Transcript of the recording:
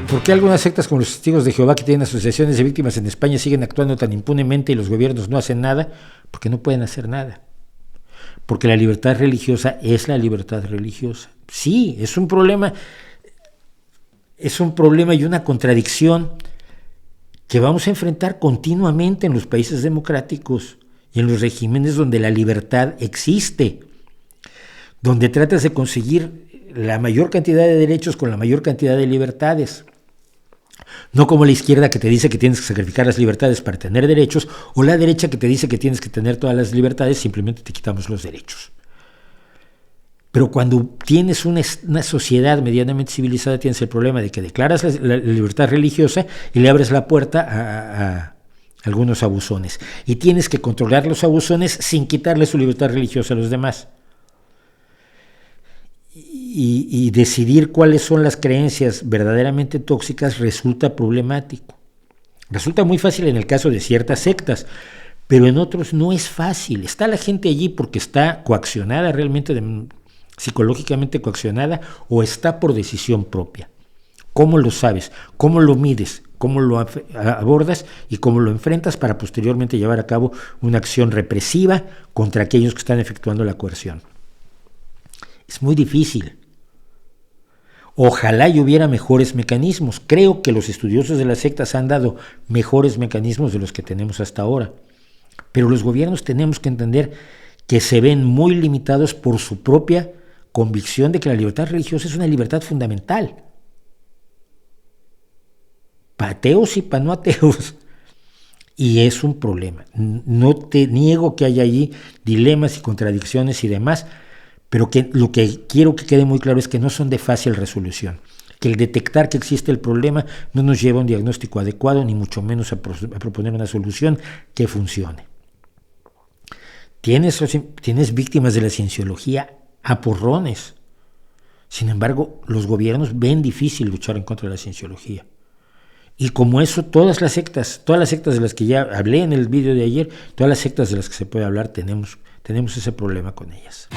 ¿Por qué algunas sectas como los Testigos de Jehová, que tienen asociaciones de víctimas en España, siguen actuando tan impunemente y los gobiernos no hacen nada? Porque no pueden hacer nada. Porque la libertad religiosa es la libertad religiosa. Sí, es un problema y una contradicción que vamos a enfrentar continuamente en los países democráticos y en los regímenes donde la libertad existe, donde tratas de conseguir la mayor cantidad de derechos con la mayor cantidad de libertades. No como la izquierda, que te dice que tienes que sacrificar las libertades para tener derechos, o la derecha, que te dice que tienes que tener todas las libertades, simplemente te quitamos los derechos. Pero cuando tienes una sociedad medianamente civilizada, tienes el problema de que declaras la libertad religiosa y le abres la puerta a algunos abusones. Y tienes que controlar los abusones sin quitarle su libertad religiosa a los demás. Y decidir cuáles son las creencias verdaderamente tóxicas resulta problemático. Resulta muy fácil en el caso de ciertas sectas, pero en otros no es fácil. Está la gente allí porque está coaccionada realmente, psicológicamente coaccionada, o está por decisión propia. ¿Cómo lo sabes? ¿Cómo lo mides? ¿Cómo lo abordas? Y cómo lo enfrentas para posteriormente llevar a cabo una acción represiva contra aquellos que están efectuando la coerción. Es muy difícil. Ojalá y hubiera mejores mecanismos. Creo que los estudiosos de las sectas han dado mejores mecanismos de los que tenemos hasta ahora. Pero los gobiernos tenemos que entender que se ven muy limitados por su propia convicción de que la libertad religiosa es una libertad fundamental. Para ateos y para no ateos. Y es un problema. No te niego que haya allí dilemas y contradicciones y demás, pero que lo que quiero que quede muy claro es que no son de fácil resolución, que el detectar que existe el problema no nos lleva a un diagnóstico adecuado, ni mucho menos a proponer una solución que funcione. Tienes víctimas de la cienciología a porrones. Sin embargo, los gobiernos ven difícil luchar en contra de la cienciología. Y como eso, todas las sectas de las que ya hablé en el vídeo de ayer, todas las sectas de las que se puede hablar, tenemos ese problema con ellas.